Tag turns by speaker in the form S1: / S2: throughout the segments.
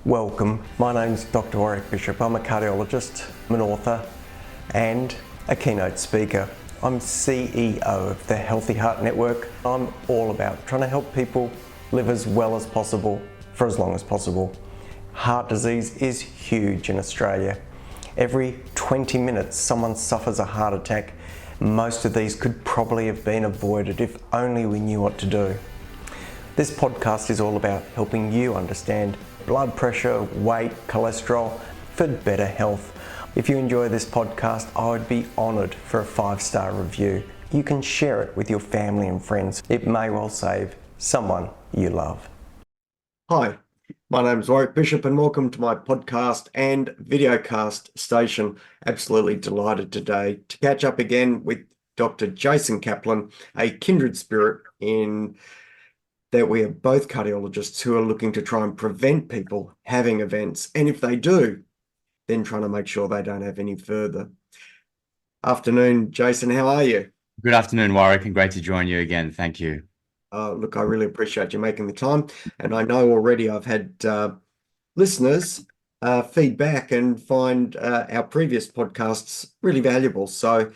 S1: Welcome, my name's Doctor Warrick Bishop. I'm a cardiologist, I'm an author and a keynote speaker. I'm CEO of the Healthy Heart Network. I'm all about trying to help people live as well as possible for as long as possible. Heart disease is huge in Australia. Every 20 minutes someone suffers a heart attack. Most of these could probably have been avoided if only we knew what to do. This podcast is all about helping you understand blood pressure, weight, cholesterol for better health. If you enjoy this podcast, I would be honoured for a 5-star review. You can share it with your family and friends. It may well save someone you love.
S2: Hi, my name is Warrick Bishop and welcome to my podcast and videocast station. Absolutely delighted today to catch up again with Dr. Jason Kaplan, a kindred spirit in that we are both cardiologists who are looking to try and prevent people having events. And if they do, then trying to make sure they don't have any further. Afternoon, Jason, how are you?
S3: Good afternoon, Warrick, and great to join you again. Thank you.
S2: Look, I really appreciate you making the time. And I know already I've had listeners feedback and find our previous podcasts really valuable. So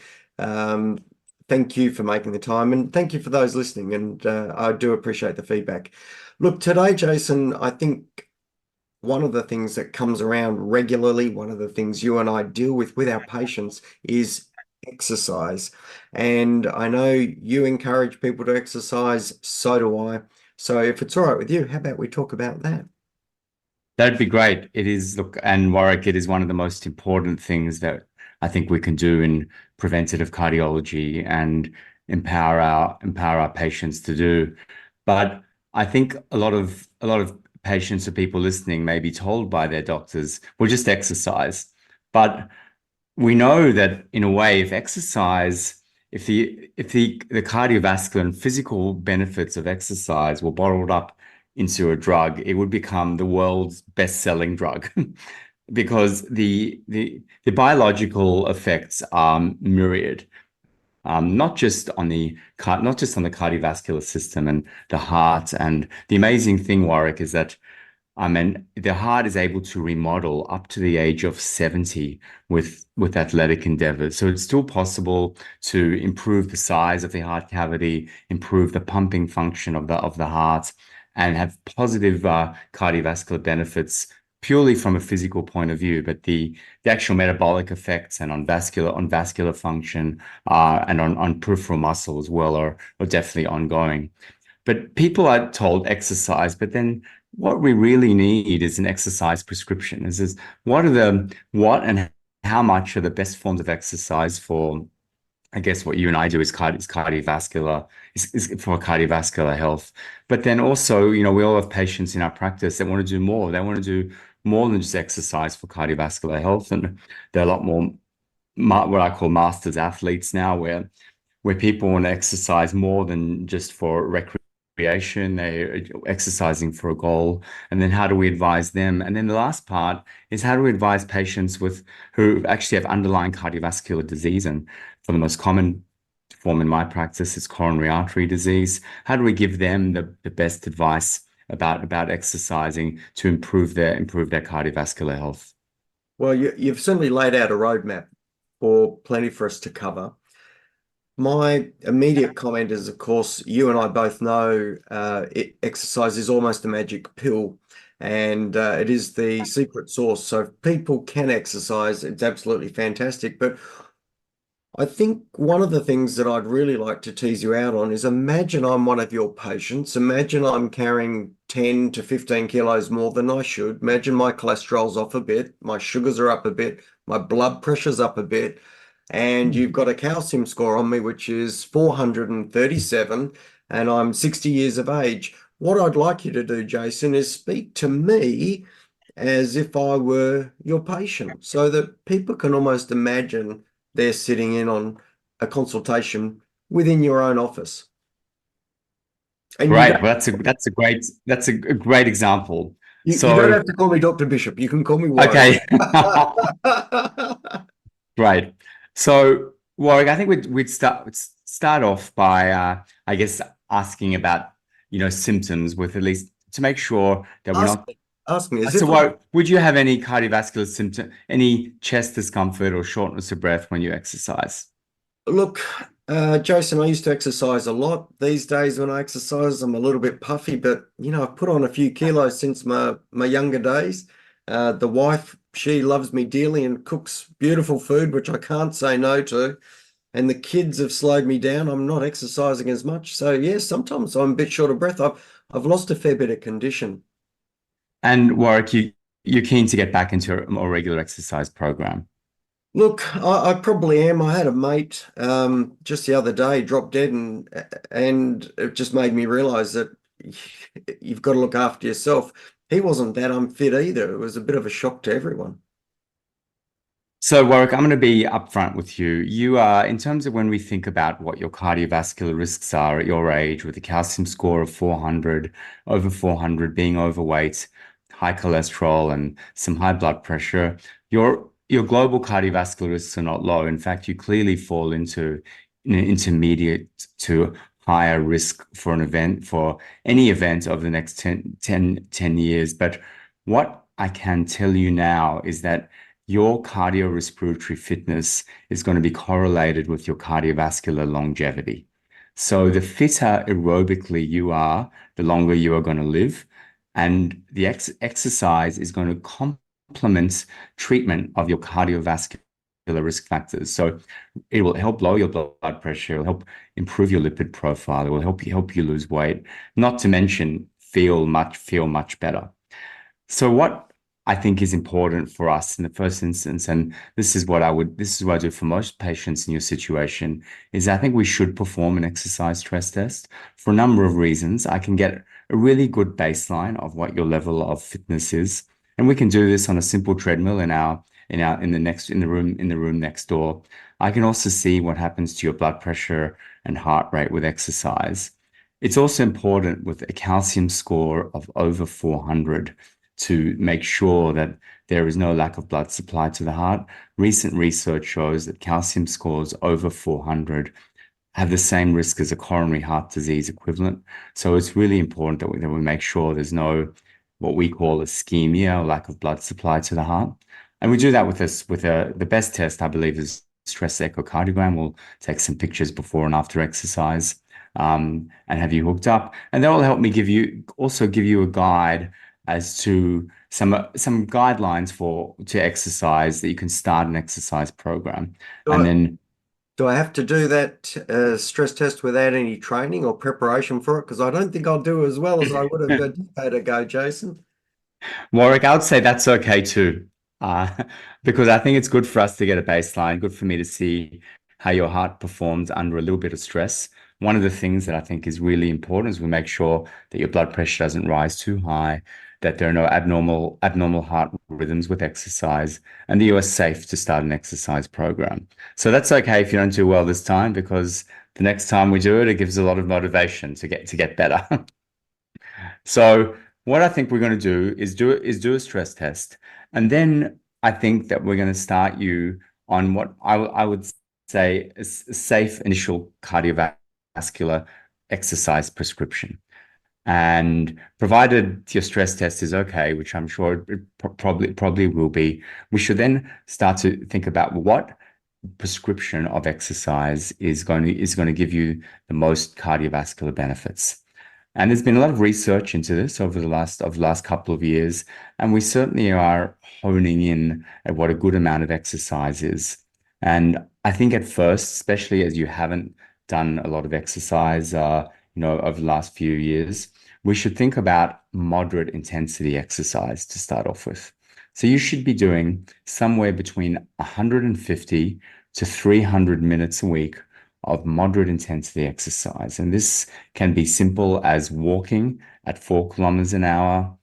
S2: thank you for making the time and thank you for those listening. And I do appreciate the feedback. Look, today, Jason, I think one of the things that comes around regularly, one of the things you and I deal with our patients is exercise. And I know you encourage people to exercise, so do I. So if it's all right with you, how about we talk about that?
S3: That'd be great. It is, look, and Warrick, it is one of the most important things that I think we can do in preventative cardiology and empower our patients to do. But I think a lot of patients or people listening may be told by their doctors, well, just exercise. But we know that in a way, if the cardiovascular and physical benefits of exercise were bottled up into a drug, it would become the world's best-selling drug because the biological effects are myriad, not just on the cardiovascular system and the heart. And the amazing thing, Warrick, is that the heart is able to remodel up to the age of 70 with athletic endeavors. So it's still possible to improve the size of the heart cavity, improve the pumping function of the heart, and have positive cardiovascular benefits purely from a physical point of view. But the actual metabolic effects and on vascular function and on peripheral muscle as well are definitely ongoing. But people are told exercise, but then what we really need is an exercise prescription. What and how much are the best forms of exercise for, I guess what you and I do is cardiovascular, is for cardiovascular health. But then also, we all have patients in our practice that want to do more. They want to do more than just exercise for cardiovascular health. And there are a lot more what I call masters athletes now, where people want to exercise more than just for recreation. They're exercising for a goal. And then how do we advise them? And then the last part is how do we advise patients who actually have underlying cardiovascular disease? And for the most common form in my practice is coronary artery disease. How do we give them the best advice about exercising to improve their cardiovascular health?
S2: Well, you've certainly laid out a roadmap for plenty for us to cover. My immediate comment is, of course, you and I both know exercise is almost a magic pill, and it is the secret sauce. So if people can exercise, it's absolutely fantastic. But I think one of the things that I'd really like to tease you out on is imagine I'm one of your patients. Imagine I'm carrying 10 to 15 kilos more than I should. Imagine my cholesterol's off a bit, my sugars are up a bit, my blood pressure's up a bit, and you've got a calcium score on me, which is 437, and I'm 60 years of age. What I'd like you to do, Jason, is speak to me as if I were your patient so that people can almost imagine they're sitting in on a consultation within your own office. And
S3: right. Well, that's a great example.
S2: You don't have to call me Dr. Bishop. You can call me Warrick.
S3: Okay. Right. So, Warrick, I think we'd start off by I guess asking about symptoms, with at least to make sure that we're not
S2: Ask me.
S3: So what, would you have any cardiovascular symptom, any chest discomfort or shortness of breath when you exercise?
S2: Look, Jason, I used to exercise a lot. These days when I exercise, I'm a little bit puffy, but I've put on a few kilos since my younger days. The wife, she loves me dearly and cooks beautiful food, which I can't say no to. And the kids have slowed me down. I'm not exercising as much. So yeah, sometimes I'm a bit short of breath. I've lost a fair bit of condition.
S3: And Warwick, you're keen to get back into a more regular exercise program.
S2: Look, I probably am. I had a mate just the other day drop dead, and it just made me realize that you've got to look after yourself. He wasn't that unfit either. It was a bit of a shock to everyone.
S3: So Warwick, I'm going to be upfront with you. You are, in terms of when we think about what your cardiovascular risks are at your age, with a calcium score of 400, over 400, being overweight, high cholesterol, and some high blood pressure, your global cardiovascular risks are not low. In fact, you clearly fall into intermediate to higher risk for any event over the next 10 years. But what I can tell you now is that your cardiorespiratory fitness is going to be correlated with your cardiovascular longevity. So the fitter aerobically you are, the longer you are going to live. And the exercise is going to complement treatment of your cardiovascular risk factors. So it will help lower your blood pressure, it will help improve your lipid profile, it will help you lose weight, not to mention feel much better. So what I think is important for us in the first instance, and this is what I do for most patients in your situation, is I think we should perform an exercise stress test for a number of reasons. I can get a really good baseline of what your level of fitness is, and we can do this on a simple treadmill in the room next door. I can also see what happens to your blood pressure and heart rate with exercise. It's also important with a calcium score of over 400 to make sure that there is no lack of blood supply to the heart. Recent research shows that calcium scores over 400 have the same risk as a coronary heart disease equivalent. So it's really important that we make sure there's no what we call ischemia, or lack of blood supply to the heart. And we do that with the best test, I believe, is stress echocardiogram. We'll take some pictures before and after exercise and have you hooked up. And that will help me give you a guide as to some guidelines to exercise, that you can start an exercise program.
S2: Do I have to do that stress test without any training or preparation for it? Because I don't think I'll do as well as I would have a decade ago, Jason.
S3: Warwick, I would say that's okay too, because I think it's good for us to get a baseline, good for me to see how your heart performs under a little bit of stress. One of the things that I think is really important is we make sure that your blood pressure doesn't rise too high, that there are no abnormal heart rhythms with exercise, and that you are safe to start an exercise program. So that's okay if you don't do well this time, because the next time we do it, it gives a lot of motivation to get better. So what I think we're going to do is do a stress test, and then I think that we're going to start you on what I would say is a safe initial cardiovascular exercise prescription. And provided your stress test is okay, which I'm sure it probably will be, we should then start to think about what prescription of exercise is going to give you the most cardiovascular benefits. And there's been a lot of research into this over the last couple of years, and we certainly are honing in at what a good amount of exercise is. And I think at first, especially as you haven't done a lot of exercise, over the last few years, we should think about moderate intensity exercise to start off with. So you should be doing somewhere between 150 to 300 minutes a week of moderate intensity exercise. And this can be simple as walking at 4 kilometers an hour,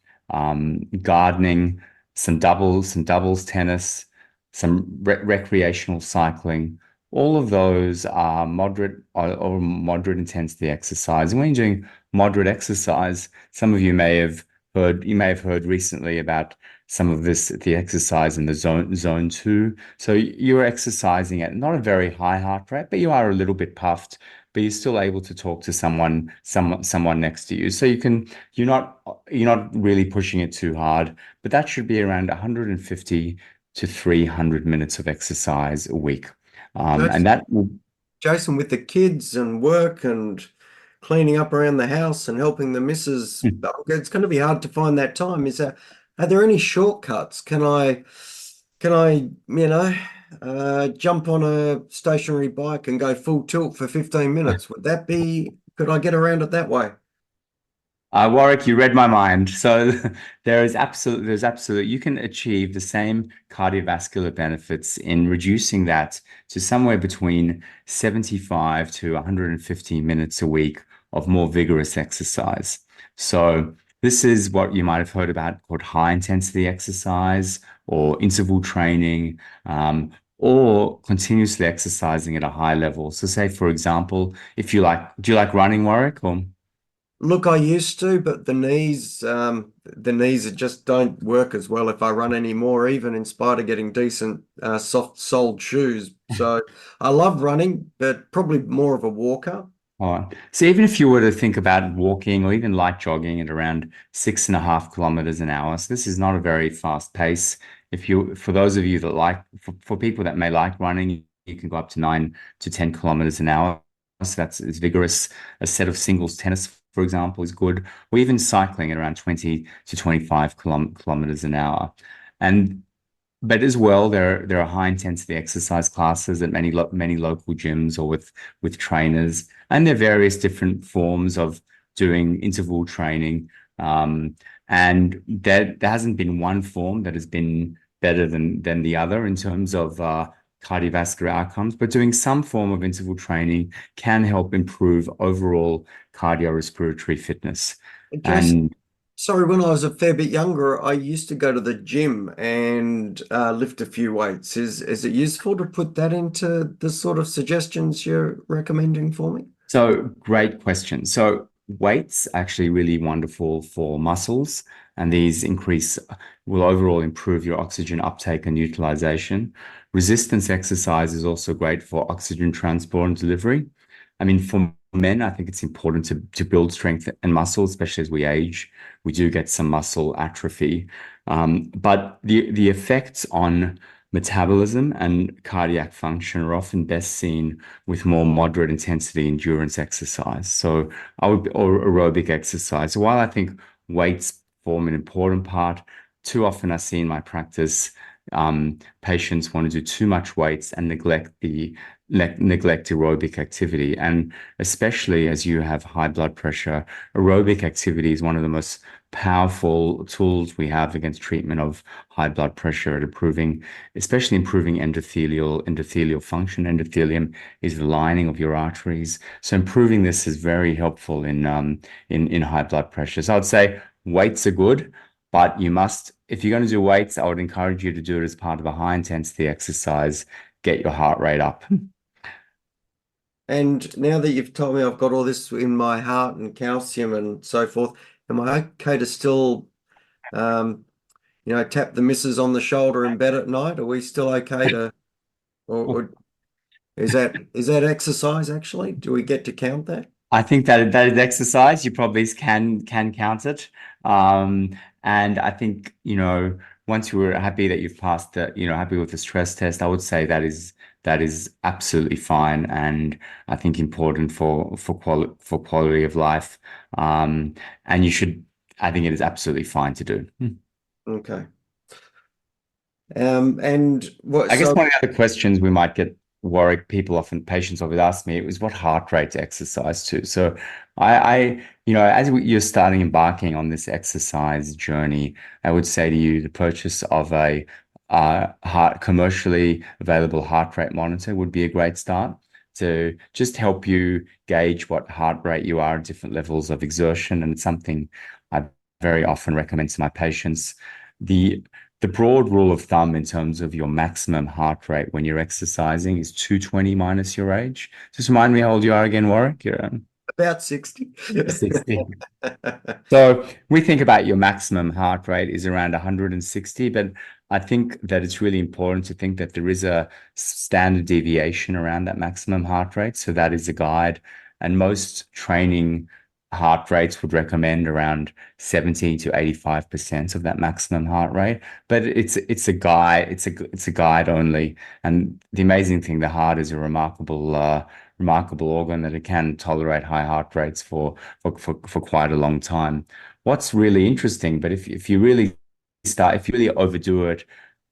S3: gardening, some doubles tennis, some recreational cycling. All of those are moderate or moderate intensity exercise. And when you're doing moderate exercise, some of you may have heard recently about some of the exercise in the zone 2. So you're exercising at not a very high heart rate, but you are a little bit puffed, but you're still able to talk to someone next to you. So you're not really pushing it too hard, but that should be around 150 to 300 minutes of exercise a week. And that will
S2: Jason, with the kids and work and cleaning up around the house and helping the missus, it's going to be hard to find that time. Are there any shortcuts? Can I, jump on a stationary bike and go full tilt for 15 minutes? Could I get around it that way?
S3: Warwick, you read my mind. So there's absolute, you can achieve the same cardiovascular benefits in reducing that to somewhere between 75 to 150 minutes a week of more vigorous exercise. So this is what you might have heard about called high intensity exercise or interval training, or continuously exercising at a high level. So say, for example, do you like running, Warwick, or?
S2: Look, I used to, but the knees just don't work as well if I run anymore, even in spite of getting decent soft-soled shoes. So I love running, but probably more of a walker.
S3: All right. So even if you were to think about walking or even light jogging at around 6.5 kilometers an hour, so this is not a very fast pace. For those of you that for people that may like running, you can go up to 9 to 10 kilometers an hour. So that's as vigorous. A set of singles tennis, for example, is good, or even cycling at around 20 to 25 kilometers an hour. But as well, there are high intensity exercise classes at many local gyms or with trainers, and there are various different forms of doing interval training. And there hasn't been one form that has been better than the other in terms of cardiovascular outcomes, but doing some form of interval training can help improve overall cardiorespiratory fitness.
S2: Jason, sorry, when I was a fair bit younger, I used to go to the gym and lift a few weights. Is it useful to put that into the sort of suggestions you're recommending for me?
S3: So great question. So weights are actually really wonderful for muscles, and these will overall improve your oxygen uptake and utilization. Resistance exercise is also great for oxygen transport and delivery. I mean, for men, I think it's important to build strength and muscle, especially as we age. We do get some muscle atrophy. But the effects on metabolism and cardiac function are often best seen with more moderate intensity endurance exercise. Or aerobic exercise. So while I think weights form an important part, too often I see in my practice patients want to do too much weights and neglect aerobic activity. And especially as you have high blood pressure, aerobic activity is one of the most powerful tools we have against treatment of high blood pressure at especially improving endothelial function. Endothelium is the lining of your arteries. So improving this is very helpful in high blood pressure. So I would say weights are good, but if you're going to do weights, I would encourage you to do it as part of a high intensity exercise. Get your heart rate up.
S2: And now that you've told me I've got all this in my heart and calcium and so forth, am I okay to still, tap the missus on the shoulder in bed at night? Are we still okay to, or is that exercise actually? Do we get to count that?
S3: I think that is exercise. You probably can count it. And I think, once you were happy that you've passed happy with the stress test, I would say that is absolutely fine, and I think important for quality of life. And I think it is absolutely fine to do.
S2: Okay. And what?
S3: I guess one of the other questions we might get, Warwick, patients often ask me, was what heart rate to exercise to. So you're embarking on this exercise journey, I would say to you, the purchase of a commercially available heart rate monitor would be a great start to just help you gauge what heart rate you are at different levels of exertion. And it's something I very often recommend to my patients. The broad rule of thumb in terms of your maximum heart rate when you're exercising is 220 minus your age. Just remind me how old you are again, Warwick. You're
S2: about 60.
S3: 60. So we think about your maximum heart rate is around 160, but I think that it's really important to think that there is a standard deviation around that maximum heart rate. So that is a guide. and most training heart rates would recommend around 70 to 85% of that maximum heart rate. But it's a guide, it's a guide only. And the amazing thing, the heart is a remarkable organ that it can tolerate high heart rates for quite a long time. What's really interesting, but if you really overdo it,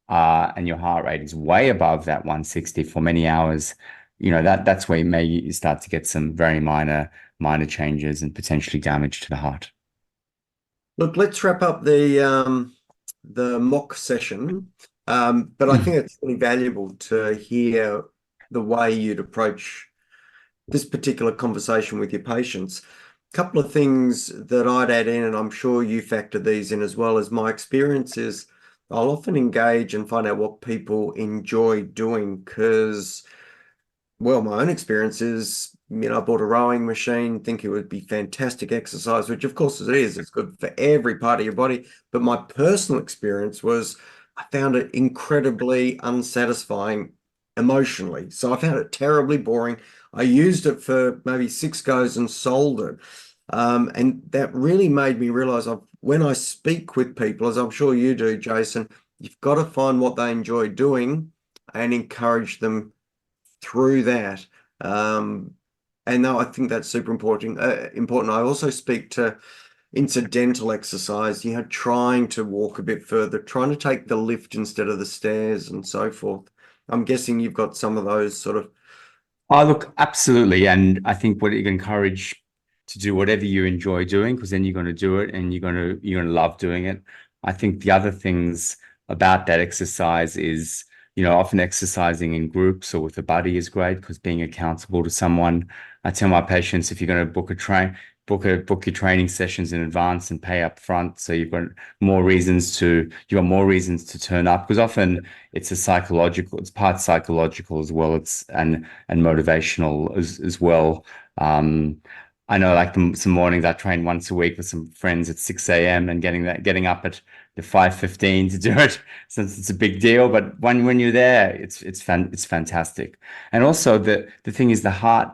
S3: and your heart rate is way above that 160 for many hours, that's where you start to get some very minor changes and potentially damage to the heart.
S2: Look, let's wrap up the mock session. But I think it's really valuable to hear the way you'd approach this particular conversation with your patients. A couple of things that I'd add in, and I'm sure you factor these in as well, as my experience is I'll often engage and find out what people enjoy doing, because, well, my own experience is, I bought a rowing machine, think it would be fantastic exercise, which of course it is. It's good for every part of your body. But my personal experience was I found it incredibly unsatisfying emotionally. So I found it terribly boring. I used it for maybe 6 goes and sold it. And that really made me realize when I speak with people, as I'm sure you do, Jason, you've got to find what they enjoy doing and encourage them through that. And no, I think that's super important. I also speak to incidental exercise, trying to walk a bit further, trying to take the lift instead of the stairs and so forth. I'm guessing you've got some of those sort of.
S3: Oh, look, absolutely. And I think what you can encourage to do whatever you enjoy doing, because then you're going to do it and you're going to love doing it. I think the other things about that exercise is, often exercising in groups or with a buddy is great, because being accountable to someone. I tell my patients, if you're going to book your training sessions in advance and pay up front, so you've got more reasons to turn up, because often it's part psychological as well, and motivational as well. I know, like some mornings I train once a week with some friends at 6 a.m. and getting up at the 5:15 to do it, since it's a big deal. But when you're there, it's fantastic. And also the thing is, the heart,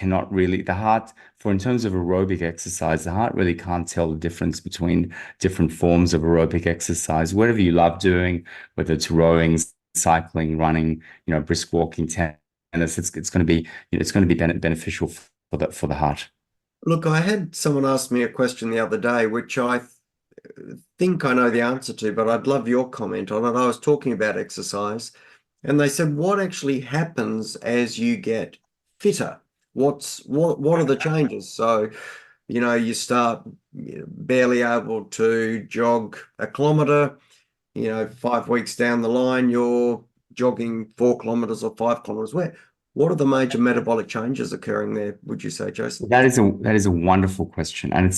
S3: in terms of aerobic exercise, the heart really can't tell the difference between different forms of aerobic exercise. Whatever you love doing, whether it's rowing, cycling, running, brisk walking, tennis, it's going to be beneficial for the heart.
S2: Look, I had someone ask me a question the other day, which I think I know the answer to, but I'd love your comment on it. I was talking about exercise, and they said, what actually happens as you get fitter? What are the changes? So, you start barely able to jog a kilometre, 5 weeks down the line, you're jogging 4 kilometres or 5 kilometres. What are the major metabolic changes occurring there, would you say, Jason?
S3: That is a wonderful question, and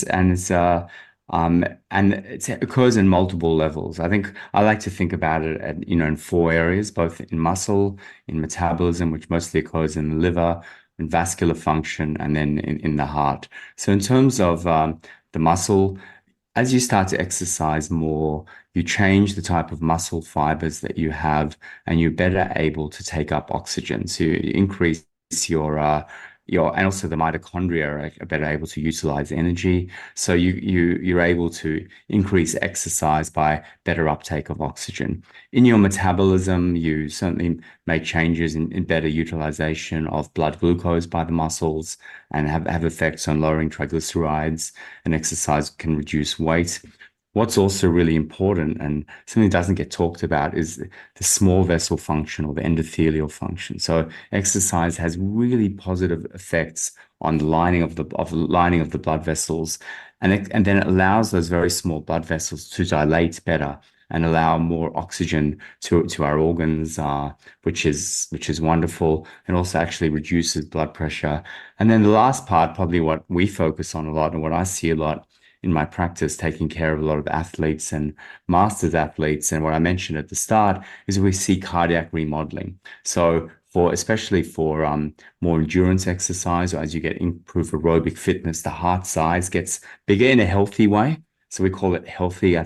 S3: it occurs in multiple levels. I think I like to think about it in 4 areas, both in muscle, in metabolism, which mostly occurs in the liver, in vascular function, and then in the heart. So in terms of the muscle, as you start to exercise more, you change the type of muscle fibers that you have, and you're better able to take up oxygen. So you increase your and also the mitochondria are better able to utilize energy. So you're able to increase exercise by better uptake of oxygen. In your metabolism, you certainly make changes in better utilization of blood glucose by the muscles, and have effects on lowering triglycerides, and exercise can reduce weight. What's also really important, and something that doesn't get talked about, is the small vessel function, or the endothelial function. So exercise has really positive effects on the lining of the blood vessels, and then it allows those very small blood vessels to dilate better and allow more oxygen to our organs, which is wonderful, and also actually reduces blood pressure. And then the last part, probably what we focus on a lot and what I see a lot in my practice, taking care of a lot of athletes and masters athletes, and what I mentioned at the start, is we see cardiac remodeling. So especially for more endurance exercise, or as you get improved aerobic fitness, the heart size gets bigger in a healthy way. So we call it healthy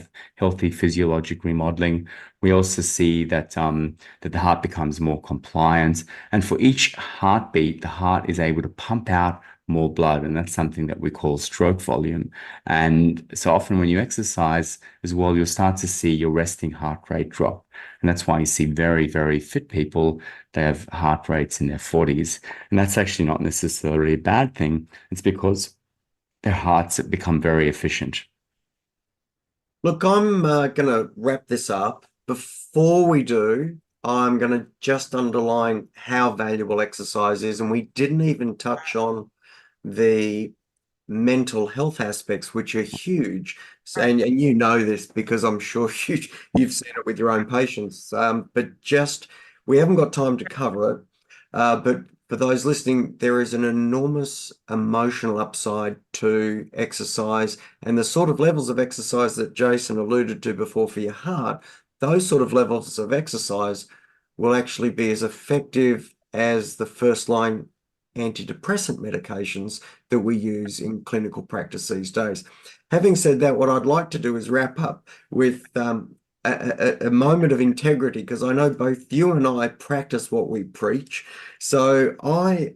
S3: physiologic remodeling. We also see that the heart becomes more compliant, and for each heartbeat, the heart is able to pump out more blood, and that's something that we call stroke volume. And so often when you exercise as well, you'll start to see your resting heart rate drop. And that's why you see very, very fit people, they have heart rates in their 40s. And that's actually not necessarily a bad thing. It's because their hearts have become very efficient.
S2: Look, I'm going to wrap this up. Before we do, I'm going to just underline how valuable exercise is. And we didn't even touch on the mental health aspects, which are huge. So, and you know this because I'm sure you've seen it with your own patients. But just, we haven't got time to cover it. But for those listening, there is an enormous emotional upside to exercise, and the sort of levels of exercise that Jason alluded to before for your heart, those sort of levels of exercise will actually be as effective as the first line antidepressant medications that we use in clinical practice these days. Having said that, what I'd like to do is wrap up with a moment of integrity, because I know both you and I practice what we preach. So I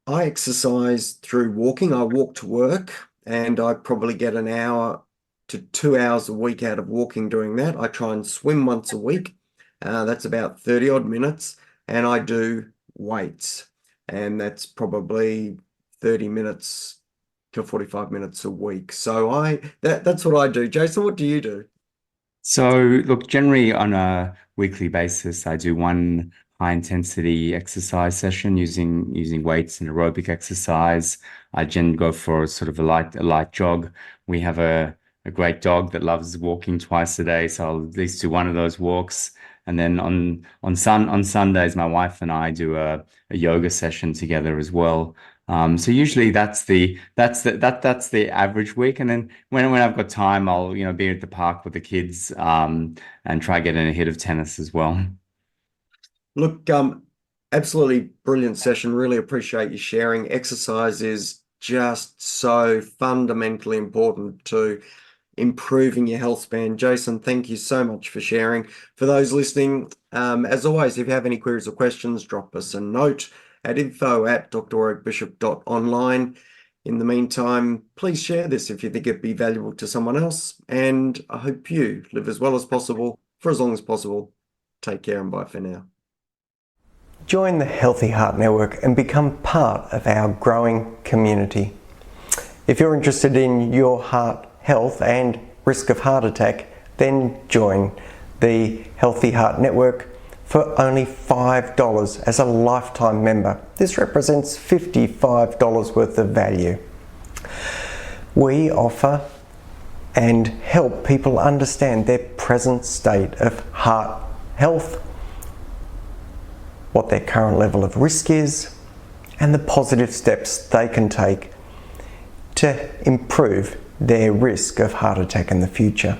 S2: exercise through walking. I walk to work, and I probably get an hour to 2 hours a week out of walking doing that. I try and swim once a week. That's about 30 odd minutes. And I do weights, and that's probably 30 minutes to 45 minutes a week. So that's what I do. Jason, what do you do?
S3: So look, generally on a weekly basis, I do one high intensity exercise session using weights and aerobic exercise. I generally go for sort of a light jog. We have a great dog that loves walking twice a day, so I'll at least do one of those walks. And then on Sundays, my wife and I do a yoga session together as well. So usually that's the average week. And then when I've got time, I'll be at the park with the kids and try getting a hit of tennis as well.
S2: Look, absolutely brilliant session. Really appreciate you sharing. Exercise is just so fundamentally important to improving your health span. Jason, thank you so much for sharing. For those listening, as always, if you have any queries or questions, drop us a note at info@drwarrickbishop.online. In the meantime, please share this if you think it'd be valuable to someone else. And I hope you live as well as possible for as long as possible. Take care and bye for now.
S1: Join the Healthy Heart Network and become part of our growing community. If you're interested in your heart health and risk of heart attack, then join the Healthy Heart Network for only $5 as a lifetime member. This represents $55 worth of value. We offer and help people understand their present state of heart health, what their current level of risk is, and the positive steps they can take to improve their risk of heart attack in the future.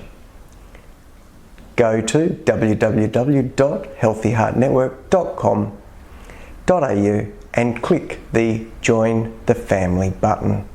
S1: Go to www.healthyheartnetwork.com.au and click the Join the Family button.